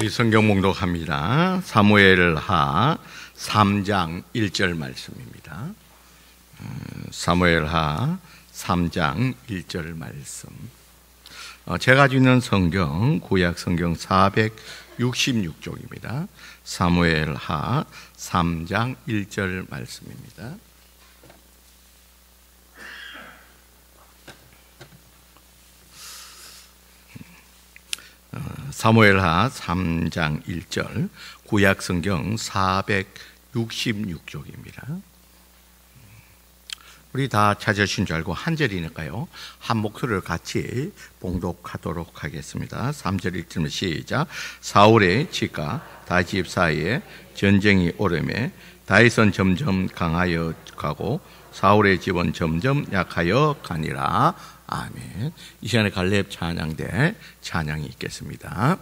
우리 성경 봉독합니다. 사무엘하 3장 1절 말씀입니다. 사무엘하 3장 1절 말씀. 제가 가지고 있는 성경, 구약 성경 466쪽입니다. 사무엘하 3장 1절 말씀입니다. 사무엘하 3장 1절, 구약 성경 466쪽입니다. 우리 다 찾으신 줄 알고 한 절이니까요, 한 목소리를 같이 봉독하도록 하겠습니다. 3절 1절 시작. 사울의 집과 다윗 집 사이에 전쟁이 오르매 다윗은 점점 강하여 가고 사울의 집은 점점 약하여 가니라. 아멘. 이 시간에 갈렙 찬양대 찬양이 있겠습니다.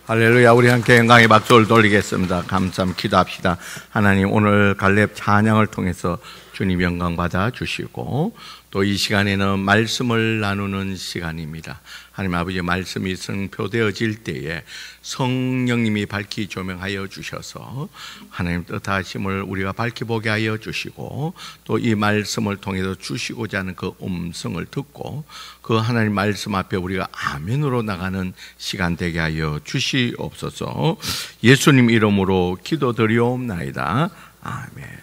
할렐루야. 우리 함께 영광의 박수를 돌리겠습니다. 감사함 기도합시다. 하나님, 오늘 갈렙 찬양을 통해서 주님 영광 받아 주시고, 또 이 시간에는 말씀을 나누는 시간입니다. 하나님 아버지의 말씀이 성표되어질 때에 성령님이 밝히 조명하여 주셔서 하나님 뜻하심을 우리가 밝히 보게 하여 주시고, 또 이 말씀을 통해서 주시고자 하는 그 음성을 듣고 그 하나님 말씀 앞에 우리가 아멘으로 나가는 시간 되게 하여 주시옵소서. 예수님 이름으로 기도드리옵나이다. 아멘.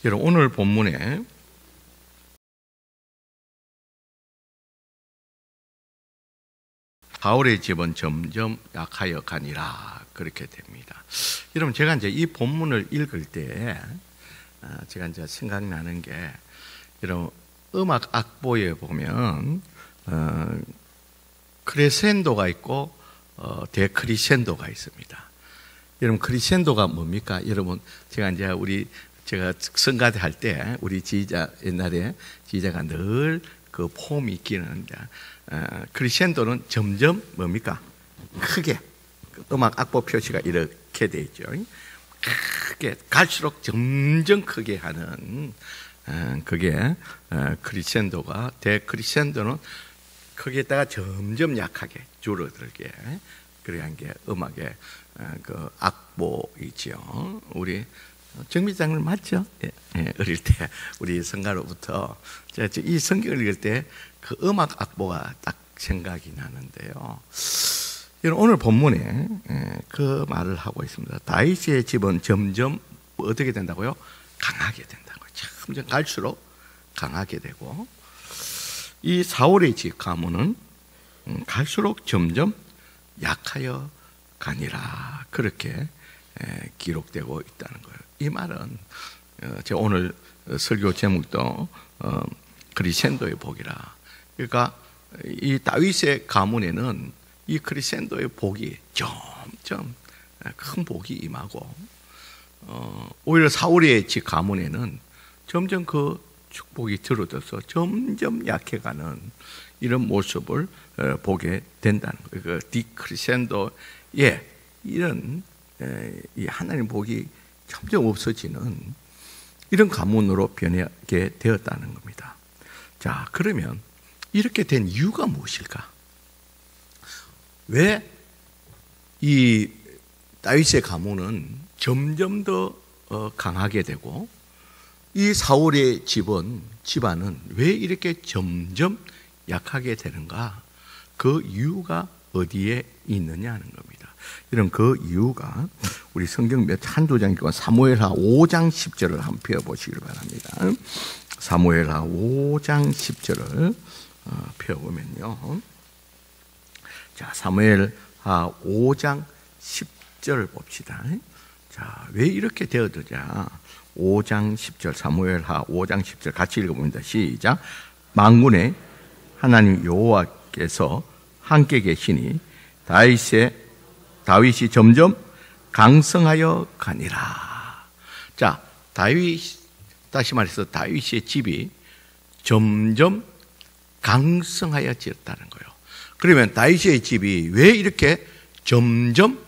여러분, 오늘 본문에 사울의 집은 점점 약하여 가니라, 그렇게 됩니다. 여러분, 제가 이제 이 본문을 읽을 때 제가 이제 생각나는 게, 여러분, 음악 악보에 보면 크레센도가 있고 데크리센도가 있습니다. 여러분 크리센도가 뭡니까? 여러분 제가 성가대 할 때 우리 지휘자 옛날에 지휘자가 늘 그 폼이 있기는 크리센도는 점점 뭡니까? 크게 음악 악보 표시가 이렇게 돼 있죠. 크게 갈수록 점점 크게 하는 그게 크리센도가 데크리센도는 크게다가 점점 약하게 줄어들게 그래야 한 게 음악의 그 악보이죠. 우리 정미장님 맞죠? 예, 어릴 때 우리 성가로부터 이 성경을 읽을 때 그 음악 악보가 딱 생각이 나는데요. 오늘 본문에 그 말을 하고 있습니다. 다윗의 집은 점점 어떻게 된다고요? 강하게 된다고요. 점점 갈수록 강하게 되고 이 사울의 집 가문은 갈수록 점점 약하여 가니라 그렇게 기록되고 있다는 거예요. 이 말은 제가 오늘 설교 제목도 크리센도의 복이라. 그러니까 이 다윗의 가문에는 이 크리센도의 복이 점점 큰 복이 임하고 오히려 사울의 집 가문에는 점점 그 축복이 줄어들어서 점점 약해가는 이런 모습을 보게 된다는 거예요. 그 디크리센도의 이런 이 하나님 복이 점점 없어지는 이런 가문으로 변하게 되었다는 겁니다. 자, 그러면 이렇게 된 이유가 무엇일까? 왜 이 다윗의 가문은 점점 더 강하게 되고 이 사울의 집안은 왜 이렇게 점점 약하게 되는가? 그 이유가 어디에 있느냐 하는 겁니다. 이런 그 이유가 우리 성경 한두 장 읽고 사무엘하 5장 10절을 한번 펴보시길 바랍니다. 사무엘하 5장 10절을 펴보면요. 자, 사무엘하 5장 10절 봅시다. 자, 왜 이렇게 되어드냐? 5장 10절, 사무엘하 5장 10절 같이 읽어봅니다. 시작. 만군의 하나님 여호와께서 함께 계시니 다윗이 점점 강성하여 가니라. 자, 다시 말해서 다윗의 집이 점점 강성하여졌다는 거예요. 그러면 다윗의 집이 왜 이렇게 점점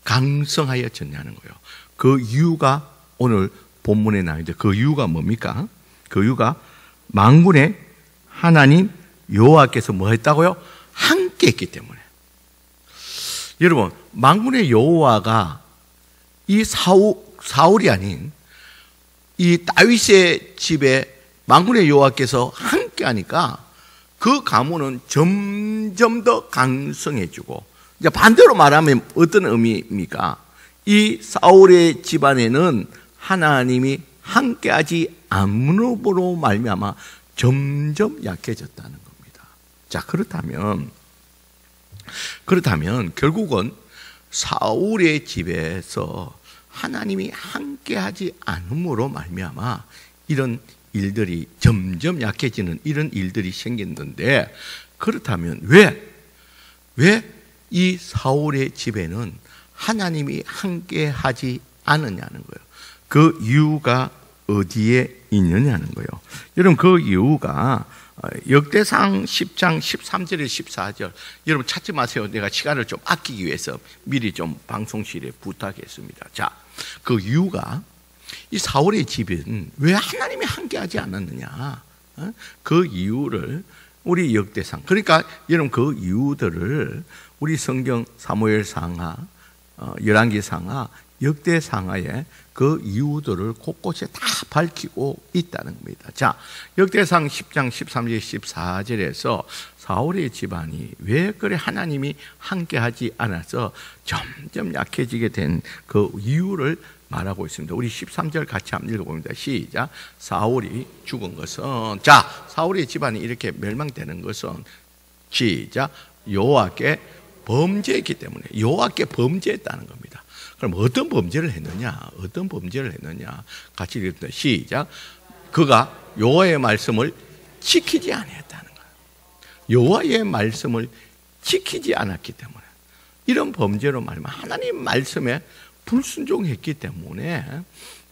강성하여졌냐는 거예요. 그 이유가 오늘 본문에 나오는데 그 이유가 뭡니까? 그 이유가 만군의 하나님 여호와께서 뭐 했다고요? 함께 했기 때문에. 여러분, 만군의 여호와가 이 사울이 아닌 이 다윗의 집에 만군의 여호와께서 함께 하니까 그 가문은 점점 더 강성해지고, 이제 반대로 말하면 어떤 의미입니까? 이 사울의 집안에는 하나님이 함께하지 않음으로 말미암아 점점 약해졌다는 겁니다. 자, 그렇다면 결국은 사울의 집에서 하나님이 함께하지 않음으로 말미암아 이런 일들이 점점 약해지는 이런 일들이 생겼는데, 그렇다면 왜 이 사울의 집에는 하나님이 함께하지 않느냐는 거예요. 그 이유가 어디에 있느냐는 거예요. 여러분, 그 이유가 역대상 10장 13절에 14절, 여러분 찾지 마세요. 내가 시간을 좀 아끼기 위해서 미리 좀 방송실에 부탁했습니다. 자, 그 이유가 이 사울의 집은 왜 하나님이 함께하지 않았느냐, 그 이유를 우리 역대상, 그러니까 여러분 그 이유들을 우리 성경 사무엘상하, 열왕기상하, 역대상하에 그 이유들을 곳곳에 다 밝히고 있다는 겁니다. 자, 역대상 10장 13절 14절에서 사울의 집안이 왜 그래 하나님이 함께하지 않아서 점점 약해지게 된 그 이유를 말하고 있습니다. 우리 13절 같이 한번 읽어봅니다. 시작. 사울이 죽은 것은, 자, 사울의 집안이 이렇게 멸망되는 것은 시작. 여호와께 범죄했기 때문에, 여호와께 범죄했다는 겁니다. 그럼 어떤 범죄를 했느냐? 같이 읽습니다. 시작. 그가 여호와의 말씀을 지키지 아니했다는 거예요. 여호와의 말씀을 지키지 않았기 때문에 이런 범죄로 말하면 하나님 말씀에 불순종했기 때문에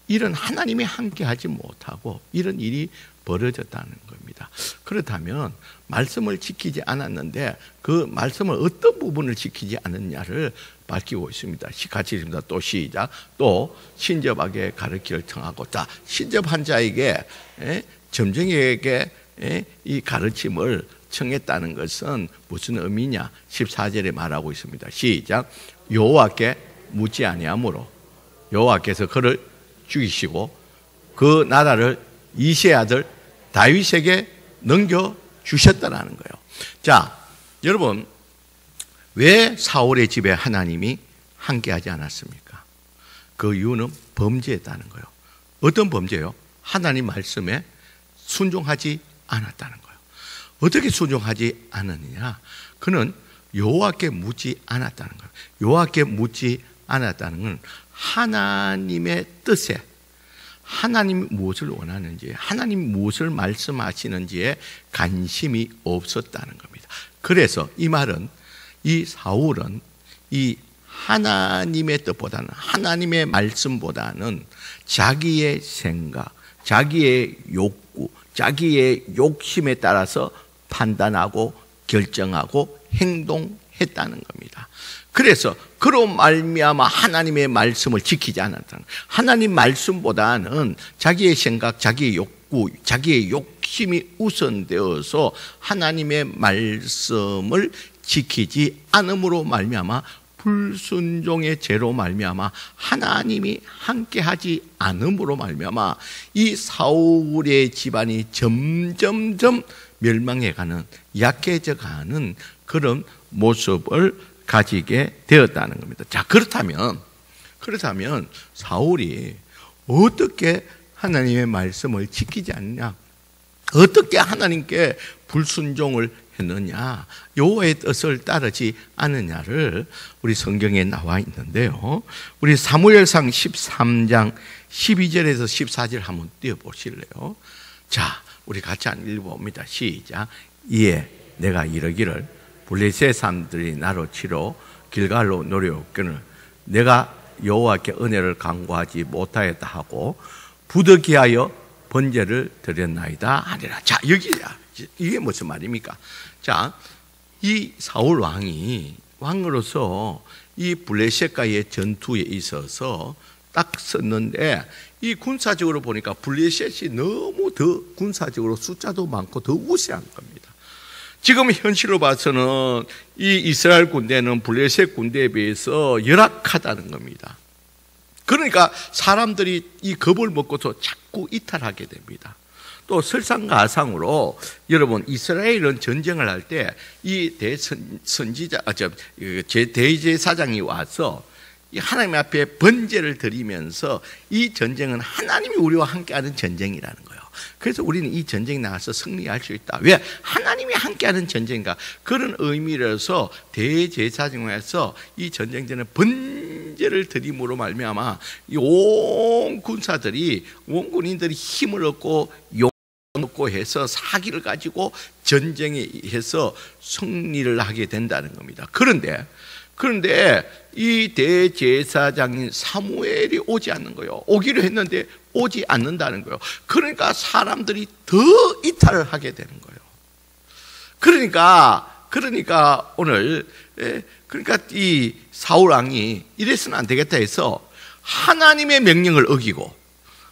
이런 하나님이 함께하지 못하고 이런 일이 벌어졌다는 겁니다. 그렇다면 말씀을 지키지 않았는데 그 말씀을 어떤 부분을 지키지 않았냐를 밝히고 있습니다. 같이 읽습니다. 또 시작. 또 신접하게 가르치기를 청하고, 자, 신접한 자에게, 점쟁이에게 이 가르침을 청했다는 것은 무슨 의미냐? 14절에 말하고 있습니다. 시작. 여호와께 묻지 아니하므로 여호와께서 그를 죽이시고 그 나라를 이새의 아들 다윗에게 넘겨주셨다라는 거예요. 자, 여러분, 왜 사울의 집에 하나님이 함께하지 않았습니까? 그 이유는 범죄했다는 거예요. 어떤 범죄요? 하나님 말씀에 순종하지 않았다는 거예요. 어떻게 순종하지 않았느냐? 그는 여호와께 묻지 않았다는 거예요. 여호와께 묻지 않았다는 건 하나님의 뜻에, 하나님이 무엇을 원하는지, 하나님이 무엇을 말씀하시는지에 관심이 없었다는 겁니다. 그래서 이 말은, 이 사울은 이 하나님의 뜻보다는, 하나님의 말씀보다는 자기의 생각, 자기의 욕구, 자기의 욕심에 따라서 판단하고 결정하고 행동했다는 겁니다. 그래서 그로 말미암아 하나님의 말씀을 지키지 않았다는 거예요. 하나님 말씀보다는 자기의 생각, 자기의 욕구, 자기의 욕심이 우선되어서 하나님의 말씀을 지키지 않음으로 말미암아, 불순종의 죄로 말미암아, 하나님이 함께하지 않음으로 말미암아 이 사울의 집안이 점점점 멸망해가는, 약해져가는 그런 모습을 가지게 되었다는 겁니다. 자, 그렇다면 사울이 어떻게 하나님의 말씀을 지키지 않냐, 어떻게 하나님께 불순종을 했느냐, 여호와의 뜻을 따르지 않느냐를 우리 성경에 나와 있는데요. 우리 사무엘상 13장 12절에서 14절 한번 띄워보실래요? 자, 우리 같이 한번 읽어봅니다. 시작. 이에 내가 이르기를 블레셋 사람들이 나로 치러 길갈로 노려오기를 내가 여호와께 은혜를 간구하지 못하였다 하고 부득이하여 번제를 드렸나이다 하니라. 자, 여기야. 이게 무슨 말입니까? 자, 이 사울 왕으로서 이 블레셋과의 전투에 있어서 딱 섰는데, 이 군사적으로 보니까 블레셋이 너무 더 군사적으로 숫자도 많고 더 우세한 겁니다. 지금 현실로 봐서는 이 이스라엘 군대는 블레셋 군대에 비해서 열악하다는 겁니다. 그러니까 사람들이 이 겁을 먹고서 자꾸 이탈하게 됩니다. 또 설상가상으로 여러분, 이스라엘은 전쟁을 할 때 이 대제사장이 와서 이 하나님 앞에 번제를 드리면서 이 전쟁은 하나님이 우리와 함께하는 전쟁이라는 거예요. 그래서 우리는 이 전쟁에 나가서 승리할 수 있다. 왜? 하나님이 함께하는 전쟁인가? 그런 의미로서 대제사장에서 이 전쟁전에 번제를 드림으로 말미암아 온 군사들이, 온 군인들이 힘을 얻고 먹고 해서 사기를 가지고 전쟁에 해서 승리를 하게 된다는 겁니다. 그런데 이 대제사장인 사무엘이 오지 않는 거예요. 오기로 했는데 오지 않는다는 거예요. 그러니까 사람들이 더 이탈을 하게 되는 거예요. 그러니까 오늘, 그러니까 이 사울 왕이 이래서는 안 되겠다 해서 하나님의 명령을 어기고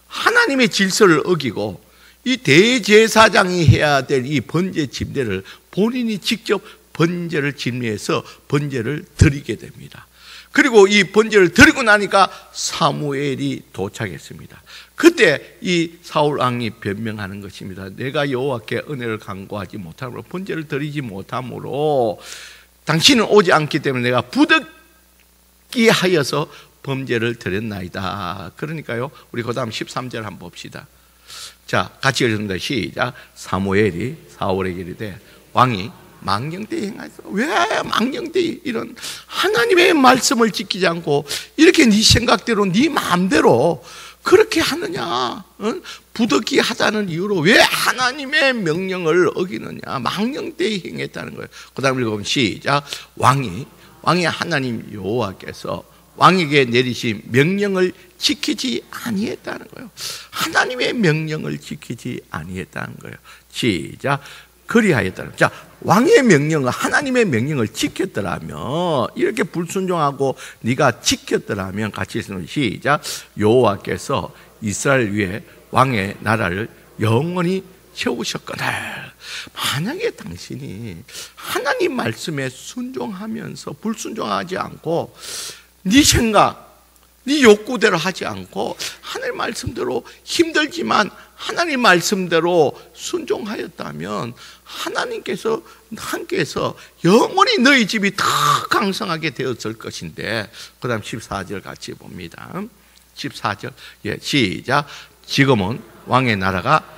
하나님의 질서를 어기고 이 대제사장이 해야 될 이 번제 집례를 본인이 직접 번제를 집례해서 번제를 드리게 됩니다. 그리고 이 번제를 드리고 나니까 사무엘이 도착했습니다. 그때 이 사울 왕이 변명하는 것입니다. 내가 여호와께 은혜를 간구하지 못함으로, 번제를 드리지 못함으로 당신은 오지 않기 때문에 내가 부득이 하여서 번제를 드렸나이다. 그러니까요, 우리 그 다음 13절 한번 봅시다. 자, 같이 읽습니다. 시작. 사무엘이 사울에게 이르되 왕이 망령되이 행하여서, 왜 망령되이 이런 하나님의 말씀을 지키지 않고 이렇게 네 생각대로 네 마음대로 그렇게 하느냐? 부득이 하다는 이유로 왜 하나님의 명령을 어기느냐? 망령되이 행했다는 거예요. 그 다음 읽어보면 시작. 왕이 하나님 여호와께서 왕에게 내리신 명령을 지키지 아니했다는 거예요. 하나님의 명령을 지키지 아니했다는 거예요. 시작. 그리하였다는. 자, 왕의 명령을, 하나님의 명령을 지켰더라면, 이렇게 불순종하고 네가 지켰더라면, 같이 있으면 시작. 여호와께서 이스라엘 위에 왕의 나라를 영원히 세우셨거늘. 만약에 당신이 하나님 말씀에 순종하면서 불순종하지 않고 네 생각, 네 욕구대로 하지 않고 하나님 말씀대로 힘들지만 하나님 말씀대로 순종하였다면 하나님께서 함께해서 영원히 너희 집이 더 강성하게 되었을 것인데, 그 다음 14절 같이 봅니다. 14절 시작. 지금은 왕의 나라가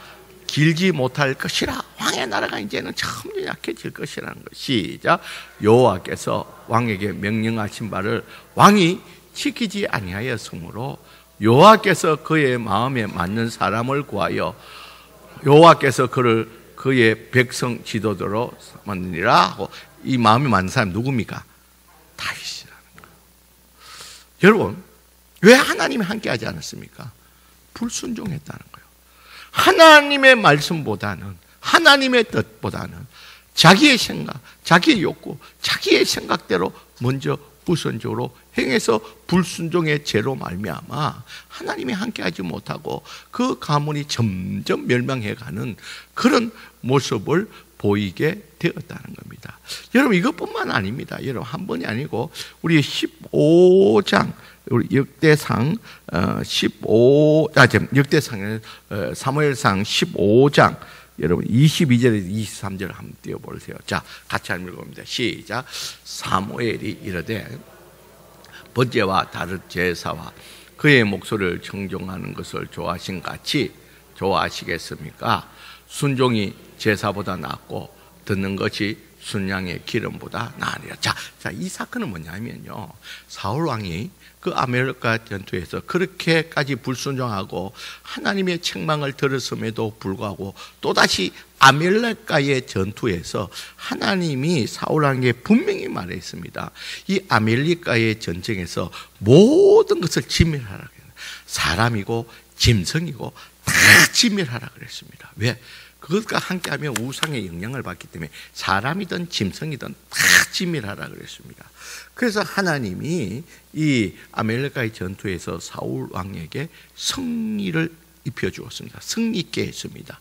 길지 못할 것이라. 왕의 나라가 이제는 점점 약해질 것이라는 것. 시작. 여호와께서 왕에게 명령하신 바를 왕이 지키지 아니하였으므로 여호와께서 그의 마음에 맞는 사람을 구하여 여호와께서 그를 그의 백성 지도자로 삼았느니라 하고, 이 마음에 맞는 사람이 누굽니까? 다윗이라는 거예요. 여러분, 왜 하나님이 함께하지 않았습니까? 불순종했다는 거예요. 하나님의 말씀보다는, 하나님의 뜻보다는 자기의 생각, 자기의 욕구, 자기의 생각대로 먼저 불순종으로 행해서 불순종의 죄로 말미암아 하나님이 함께하지 못하고 그 가문이 점점 멸망해가는 그런 모습을 보이게 되었다는 겁니다. 여러분, 이것뿐만 아닙니다. 여러분, 한 번이 아니고 우리 15장, 우리 역대상 역대상에는 사무엘상 15장 여러분 22절에서 23절 한번 띄워보세요. 자, 같이 한번 읽어봅니다. 시작. 사무엘이 이르되 번제와 다른 제사와 그의 목소리를 청종하는 것을 좋아하신 같이 좋아하시겠습니까? 순종이 제사보다 낫고 듣는 것이 순양의 기름보다 나으리라. 자, 이 사건은 뭐냐면요, 사울 왕이 그 아말렉과 전투에서 그렇게까지 불순종하고 하나님의 책망을 들었음에도 불구하고 또다시 아말렉과의 전투에서 하나님이 사울 왕에게 분명히 말했습니다. 이 아말렉과의 전쟁에서 모든 것을 진멸하라. 사람이고 짐승이고 다 진멸하라 그랬습니다. 왜? 그것과 함께하면 우상의 영향을 받기 때문에 사람이든 짐승이든 다 진멸하라 그랬습니다. 그래서 하나님이 이 아말렉과의 전투에서 사울 왕에게 승리를 입혀주었습니다. 승리 있게 했습니다.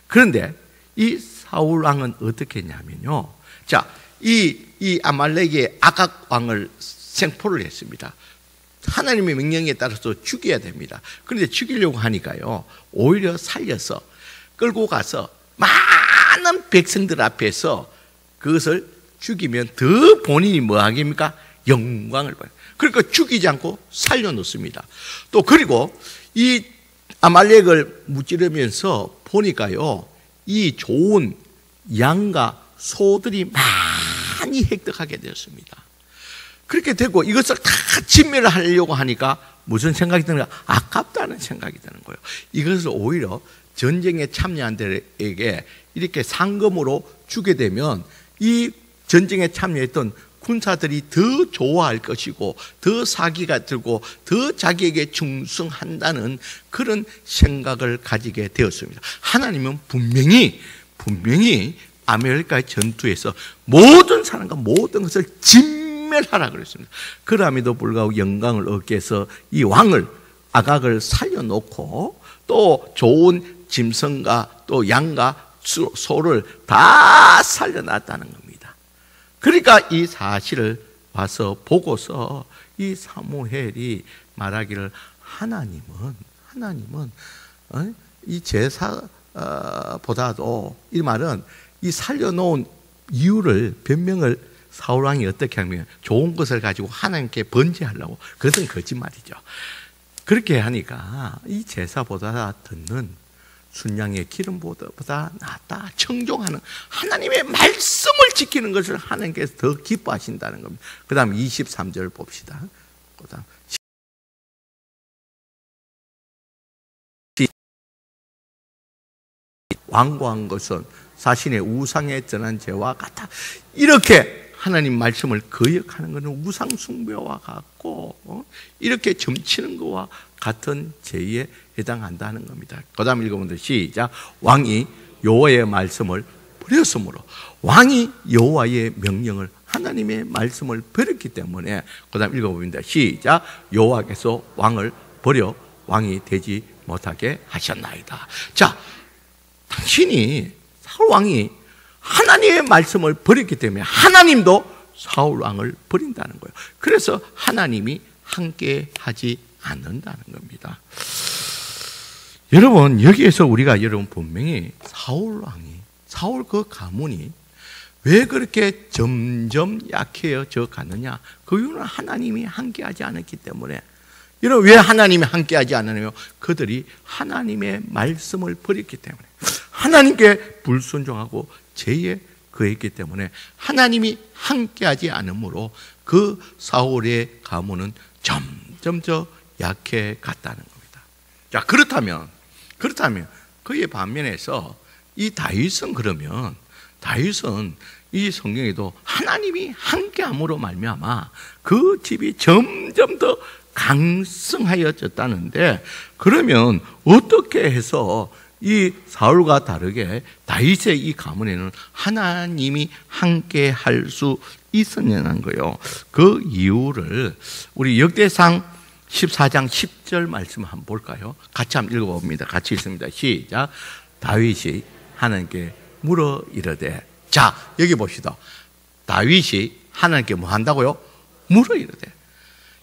그런데 이 사울 왕은 어떻게 했냐면요, 자, 이 아말렉의 아각 왕을 생포를 했습니다. 하나님의 명령에 따라서 죽여야 됩니다. 그런데 죽이려고 하니까요, 오히려 살려서 끌고 가서 많은 백성들 앞에서 그것을 죽이면 더 본인이 뭐 하겠습니까? 영광을 받아요. 그러니까 죽이지 않고 살려놓습니다. 또 그리고 이 아말렉을 무찌르면서 보니까요, 이 좋은 양과 소들이 많이 획득하게 되었습니다. 그렇게 되고 이것을 다 진멸하려고 하니까 무슨 생각이 드는가? 아깝다는 생각이 드는 거예요. 이것을 오히려 전쟁에 참여한 데에게 이렇게 상금으로 주게 되면 이 전쟁에 참여했던 군사들이 더 좋아할 것이고 더 사기가 들고 더 자기에게 충성한다는 그런 생각을 가지게 되었습니다. 하나님은 분명히 아말렉과의 전투에서 모든 사람과 모든 것을 진멸하라 그랬습니다. 그럼에도 불구하고 영광을 얻기 위해서 이 왕을, 아각을 살려놓고 또 좋은 짐승과 또 양과 소를 다 살려놨다는 겁니다. 그러니까 이 사실을 와서 보고서 이 사무엘이 말하기를 하나님은 이 제사보다도, 이 말은 이 살려놓은 이유를, 변명을 사울 왕이 어떻게 하면 좋은 것을 가지고 하나님께 번제하려고, 그것은 거짓말이죠. 그렇게 하니까 이 제사보다 듣는 순양의 기름보다 낫다. 청종하는 하나님의 말씀을 지키는 것을 하나님께서 더 기뻐하신다는 겁니다. 그 다음 23절 봅시다. 그 다음 완고한 것은 자신의 우상에 전한 죄와 같다. 이렇게 하나님 말씀을 거역하는 것은 우상 숭배와 같고 이렇게 점치는 것과 같은 죄에 해당한다는 겁니다. 그 다음 읽어보면 시작. 왕이 여호와의 말씀을 버렸으므로, 왕이 여호와의 명령을, 하나님의 말씀을 버렸기 때문에, 그 다음 읽어봅니다. 시작. 여호와께서 왕을 버려 왕이 되지 못하게 하셨나이다. 자, 당신이 사울 왕이 하나님의 말씀을 버렸기 때문에 하나님도 사울 왕을 버린다는 거예요. 그래서 하나님이 함께 하지 않는다는 겁니다. 여러분, 여기에서 우리가 여러분 분명히 사울 그 가문이 왜 그렇게 점점 약해져 가느냐? 그 이유는 하나님이 함께하지 않았기 때문에. 여러분, 왜 하나님이 함께하지 않느냐요? 그들이 하나님의 말씀을 버렸기 때문에, 하나님께 불순종하고 죄에 거했기 때문에 하나님이 함께하지 않으므로 그 사울의 가문은 점점 더 약해 갔다는 겁니다. 자, 그렇다면 그의 반면에서 이 다윗은, 그러면 다윗은 이 성경에도 하나님이 함께함으로 말미암아 그 집이 점점 더 강성하여졌다는데, 그러면 어떻게 해서 이 사울과 다르게 다윗의 이 가문에는 하나님이 함께 할 수 있었냐는 거예요. 그 이유를 우리 역대상 14장 10절 말씀 한번 볼까요? 같이 한번 읽어봅니다. 같이 읽습니다. 시작. 다윗이 하나님께 물어 이르되. 자, 여기 봅시다. 다윗이 하나님께 뭐 한다고요? 물어 이르되.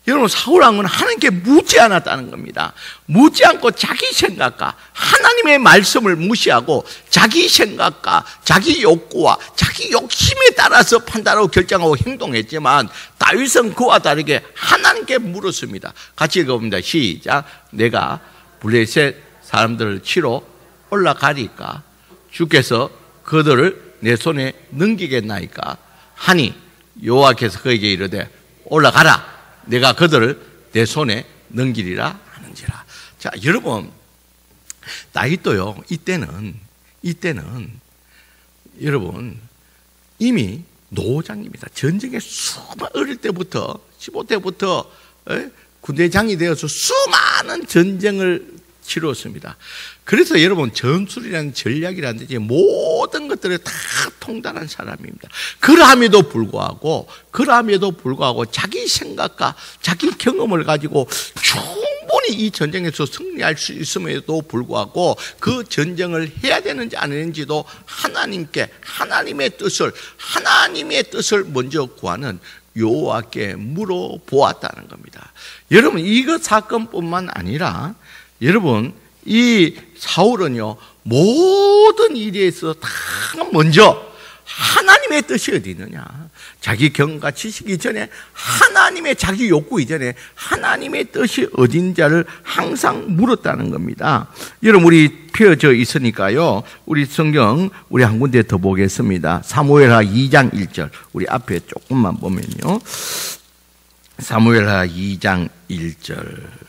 여러분, 사울 왕은 하나님께 묻지 않았다는 겁니다. 묻지 않고 자기 생각과 하나님의 말씀을 무시하고 자기 생각과 자기 욕구와 자기 욕심에 따라서 판단하고 결정하고 행동했지만, 다윗은 그와 다르게 하나님께 물었습니다. 같이 읽어봅니다. 시작. 내가 블레셋 사람들을 치러 올라가리까? 주께서 그들을 내 손에 넘기겠나이까? 하니 여호와께서 그에게 이르되 올라가라. 내가 그들을 내 손에 넘기리라 하는지라. 자, 여러분, 다윗도요, 이때는 여러분 이미 노장입니다. 전쟁에 어릴 때부터 15대부터 군대장이 되어서 수많은 전쟁을 치루었습니다. 그래서 여러분, 전술이라는 전략이라든지 모든 것들을 다 통달한 사람입니다. 그럼에도 불구하고 자기 생각과 자기 경험을 가지고 충분히 이 전쟁에서 승리할 수 있음에도 불구하고 그 전쟁을 해야 되는지 안 되는지도 하나님의 뜻을 먼저 구하는 여호와께 물어보았다는 겁니다. 여러분, 이것 사건뿐만 아니라 여러분, 이 사울은요, 모든 일에 있어서 다 먼저 하나님의 뜻이 어디 있느냐, 자기 경험과 지식 이전에, 하나님의 자기 욕구 이전에 하나님의 뜻이 어딘지를 항상 물었다는 겁니다. 여러분, 우리 펴져 있으니까요, 우리 성경 우리 한 군데 더 보겠습니다. 사무엘하 2장 1절 우리 앞에 조금만 보면요, 사무엘하 2장 1절.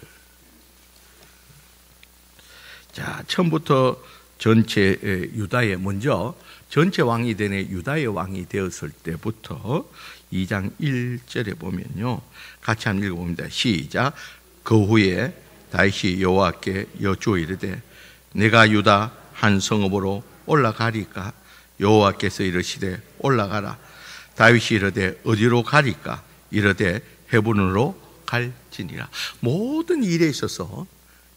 자, 처음부터 전체 유다의 먼저 전체 왕이 되네 유다의 왕이 되었을 때부터 2장 1절에 보면요, 같이 한번 읽어봅니다. 시작. 그 후에 다윗이 여호와께 여쭈어 이르되 내가 유다 한 성읍으로 올라가리까? 여호와께서 이르시되 올라가라. 다윗이 이르되 어디로 가리까? 이르되 헤브론으로 갈지니라. 모든 일에 있어서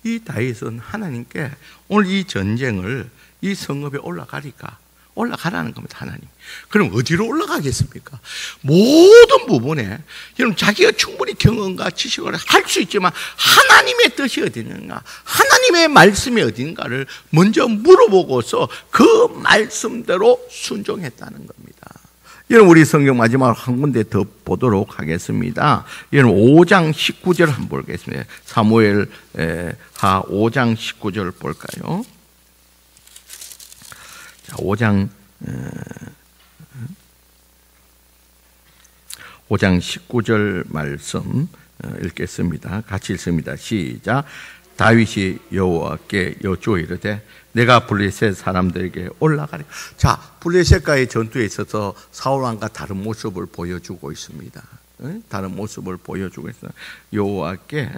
이 다윗은 하나님께 오늘 이 전쟁을 이 성읍에 올라가라는 겁니다. 하나님. 그럼 어디로 올라가겠습니까? 모든 부분에 여러분, 자기가 충분히 경험과 지식을 할 수 있지만 하나님의 뜻이 어디 있는가, 하나님의 말씀이 어딘가를 먼저 물어보고서 그 말씀대로 순종했다는 겁니다. 여러분, 우리 성경 마지막으로 한 군데 더 보도록 하겠습니다. 여러분, 5장 19절 한번 보겠습니다. 사무엘하 5장 19절 볼까요? 자, 5장 19절 말씀 읽겠습니다. 같이 읽습니다. 시작. 다윗이 여호와께 여쭈이르되 내가 블레셋 사람들에게 올라가리. 자, 블레셋과의 전투에 있어서 사울 왕과 다른 모습을 보여주고 있습니다. 다른 모습을 보여주고 있어요. 여호와께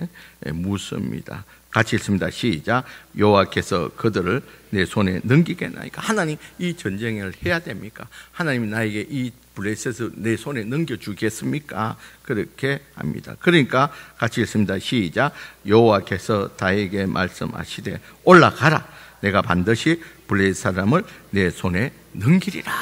묻습니다. 같이 읽습니다. 시작. 여호와께서 그들을 내 손에 넘기겠나이까. 하나님, 이 전쟁을 해야 됩니까? 하나님이 나에게 이 블레셋을 내 손에 넘겨주겠습니까? 그렇게 합니다. 그러니까 같이 읽습니다. 시작. 여호와께서 다윗에게 말씀하시되 올라가라. 내가 반드시 블레셋 사람을 내 손에 넘기리라.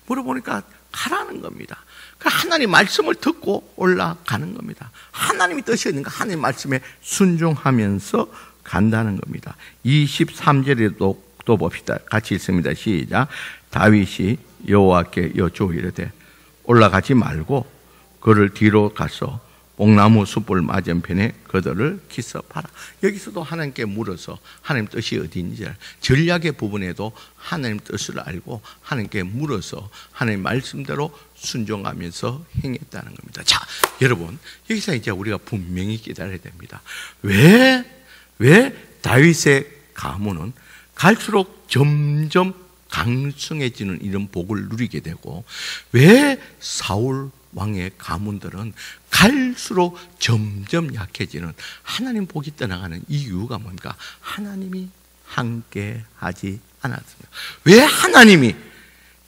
물어보니까 가라는 겁니다. 하나님 말씀을 듣고 올라가는 겁니다. 하나님이 뜻이 있는가? 하나님 말씀에 순종하면서 간다는 겁니다. 23절에도 또 봅시다. 같이 읽습니다. 시작. 다윗이 여호와께 여쭈이르되 올라가지 말고 그를 뒤로 가서 뽕나무 숯불 맞은편에 그들을 기습하라. 여기서도 하나님께 물어서 하나님 뜻이 어디인지, 전략의 부분에도 하나님 뜻을 알고 하나님께 물어서 하나님 말씀대로 순종하면서 행했다는 겁니다. 자, 여러분, 여기서 이제 우리가 분명히 깨달아야 됩니다. 왜 다윗의 가문은 갈수록 점점 강성해지는 이런 복을 누리게 되고, 왜 사울 왕의 가문들은 갈수록 점점 약해지는 하나님 복이 떠나가는 이유가 뭔가? 하나님이 함께 하지 않았습니다. 왜 하나님이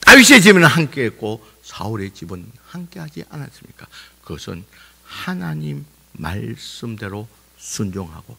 다윗의 집은 함께 했고 사울의 집은 함께 하지 않았습니까? 그것은 하나님 말씀대로 순종하고,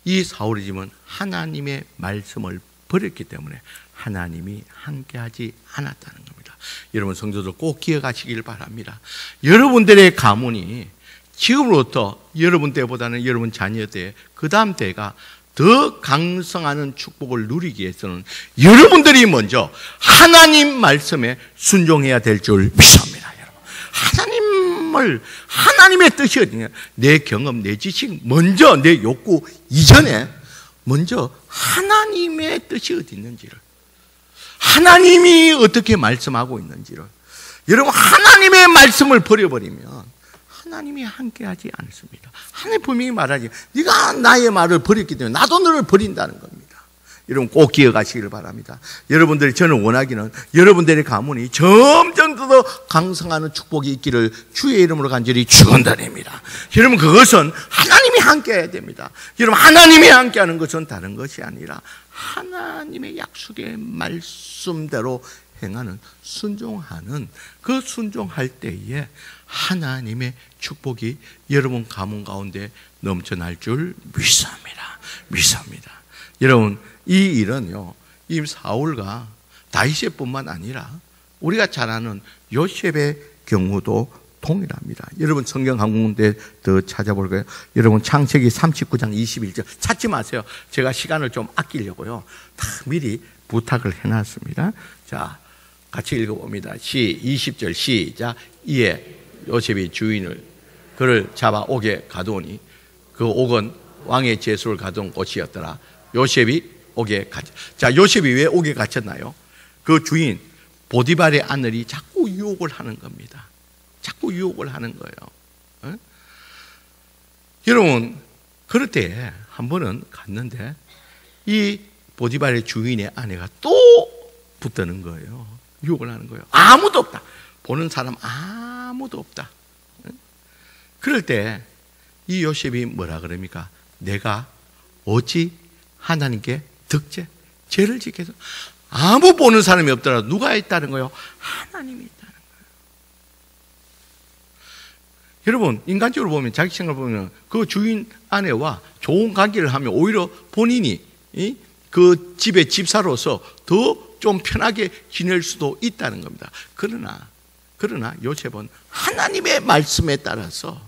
이 사울의 집은 하나님의 말씀을 버렸기 때문에 하나님이 함께하지 않았다는 겁니다. 여러분 성도들 꼭 기억하시길 바랍니다. 여러분들의 가문이 지금부터 여러분 때보다는 여러분 자녀 때, 그 다음 때가 더 강성하는 축복을 누리기 위해서는 여러분들이 먼저 하나님 말씀에 순종해야 될 줄 믿습니다. 여러분, 하나님의 뜻이 어디냐? 내 경험, 내 지식, 먼저 내 욕구 이전에 먼저 하나님의 뜻이 어디 있는지를, 하나님이 어떻게 말씀하고 있는지를, 여러분 하나님의 말씀을 버려버리면 하나님이 함께하지 않습니다. 하나님 분명히 말하지, 네가 나의 말을 버렸기 때문에 나도 너를 버린다는 겁니다. 여러분 꼭 기억하시길 바랍니다. 여러분들이, 저는 원하기는 여러분들의 가문이 점점 더 강성하는 축복이 있기를 주의 이름으로 간절히 축원드립니다. 여러분 그것은 하나님이 함께해야 됩니다. 여러분 하나님이 함께하는 것은 다른 것이 아니라 하나님의 약속의 말씀대로 행하는, 순종하는, 그 순종할 때에 하나님의 축복이 여러분 가문 가운데 넘쳐날 줄 믿습니다. 여러분 이 일은요, 이 사울과 다윗의 뿐만 아니라 우리가 잘 아는 요셉의 경우도 동일합니다. 여러분 성경 한 군데 더 찾아볼까요? 여러분 창세기 39장 21절 찾지 마세요. 제가 시간을 좀 아끼려고요, 다 미리 부탁을 해놨습니다. 자, 같이 읽어봅니다. 20절 시작. 이에 요셉이 주인을 그를 잡아 옥에 가두오니 그 옥은 왕의 제수를 가둔 곳이었더라. 요셉이 옥에 갇혔. 자, 요셉이 왜 옥에 갇혔나요? 그 주인 보디발의 아들이 자꾸 유혹을 하는 겁니다. 자꾸 유혹을 하는 거예요. 여러분, 그럴 때 한 번은 갔는데 이 보디발의 주인의 아내가 또 붙드는 거예요. 유혹을 하는 거예요. 아무도 없다. 보는 사람 아무도 없다. 그럴 때 이 요셉이 뭐라 그럽니까? 내가 어찌 하나님께 죄를 짓겠어? 아무 보는 사람이 없더라도 누가 있다는 거예요? 하나님이 있다는 거예요. 여러분 인간적으로 보면, 자기 생각을 보면 그 주인 아내와 좋은 관계를 하면 오히려 본인이 그 집의 집사로서 더 좀 편하게 지낼 수도 있다는 겁니다. 그러나 요셉은 하나님의 말씀에 따라서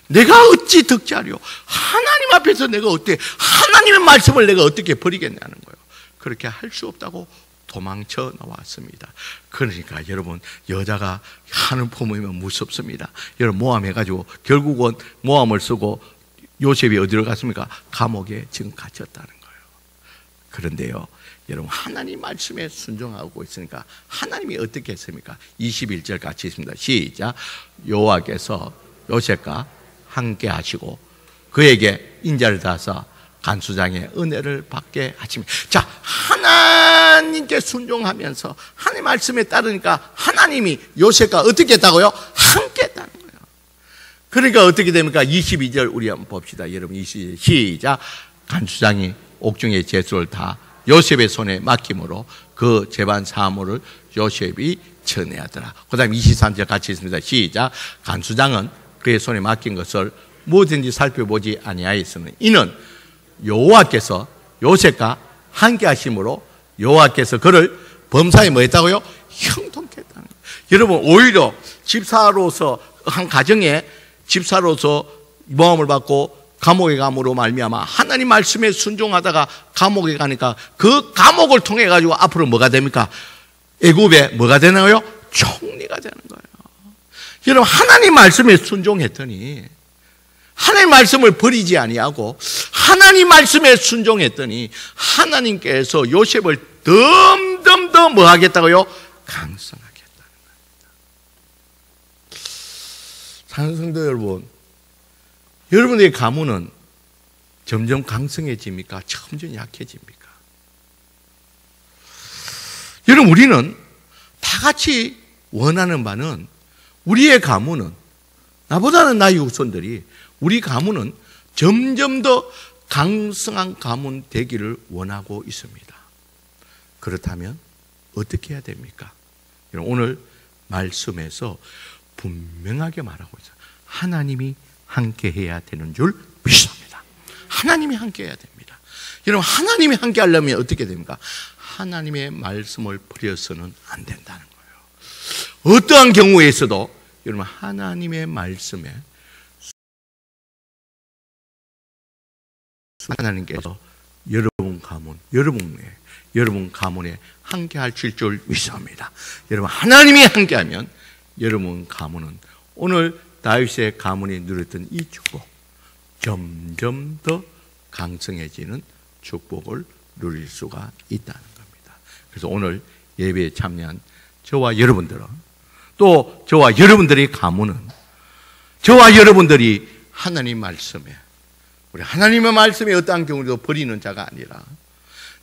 내가 어찌 득자하려, 하나님 앞에서 내가 어떻게, 하나님의 말씀을 내가 어떻게 버리겠냐는 거예요. 그렇게 할 수 없다고 도망쳐 나왔습니다. 그러니까 여러분, 여자가 하는 포문이면 무섭습니다. 여러분 모함해가지고 결국은 모함을 쓰고 요셉이 어디로 갔습니까? 감옥에 지금 갇혔다는 거예요. 그런데요, 여러분 하나님 말씀에 순종하고 있으니까 하나님이 어떻게 했습니까? 21절 같이 있습니다. 시작. 여호와께서 요셉과 함께 하시고 그에게 인자를 다하사 간수장의 은혜를 받게 하십니다. 자, 하나님께 순종하면서 하나님 말씀에 따르니까 하나님이 요셉과 어떻게 했다고요? 함께 했다는 거예요. 그러니까 어떻게 됩니까? 22절 우리 한번 봅시다. 여러분 22절 시작. 간수장이 옥중의 제수를 다 요셉의 손에 맡김으로 그 재반 사물을 요셉이 전해하더라. 그 다음 23절 같이 있습니다. 시작. 간수장은 그의 손에 맡긴 것을 뭐든지 살펴보지 아니하였으니 이는 여호와께서 요셉과 함께 하심으로 여호와께서 그를 범사에 뭐 했다고요? 형통케 했다는 거예요. 여러분 오히려 집사로서 한 가정에 집사로서 모함을 받고 감옥에 감으로 말미암아 하나님 말씀에 순종하다가 감옥에 가니까 그 감옥을 통해 가지고 앞으로 뭐가 됩니까? 애굽에 뭐가 되나요? 총리가 되는 거예요. 여러분 하나님 말씀에 순종했더니 하나님 말씀을 버리지 아니하고 하나님 말씀에 순종했더니 하나님께서 요셉을 덤덤 더 뭐 하겠다고요? 강성하겠다는 겁니다. 사랑하는 성도 여러분, 여러분의 가문은 점점 강성해집니까? 점점 약해집니까? 여러분 우리는 다 같이 원하는 바는 우리의 가문은 나보다는 나의 후손들이 우리 가문은 점점 더 강성한 가문 되기를 원하고 있습니다. 그렇다면 어떻게 해야 됩니까? 오늘 말씀에서 분명하게 말하고 있어요. 하나님이 함께 해야 되는 줄 믿습니다. 하나님이 함께 해야 됩니다. 여러분 하나님이 함께 하려면 어떻게 됩니까? 하나님의 말씀을 버려서는 안 된다는 거예요. 어떠한 경우에서도 여러분 하나님의 말씀에 하나님께서 여러분 가문에 함께 하실 줄 믿습니다. 여러분 하나님이 함께하면 여러분 가문은 오늘 다윗의 가문이 누렸던 이 축복 점점 더 강성해지는 축복을 누릴 수가 있다는 겁니다. 그래서 오늘 예배에 참여한 저와 여러분들은 또 저와 여러분들의 가문은 저와 여러분들이 하나님 말씀에 우리 하나님의 말씀에 어떠한 경우도 버리는 자가 아니라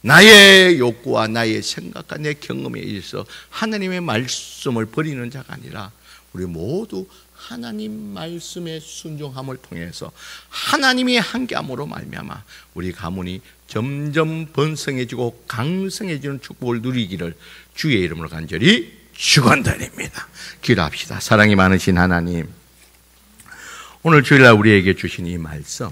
나의 욕구와 나의 생각과 내 경험에 의해서 하나님의 말씀을 버리는 자가 아니라 우리 모두 하나님 말씀의 순종함을 통해서 하나님이 함께함으로 말미암아 우리 가문이 점점 번성해지고 강성해지는 축복을 누리기를 주의 이름으로 간절히 축원드립니다. 기도합시다. 사랑이 많으신 하나님, 오늘 주일날 우리에게 주신 이 말씀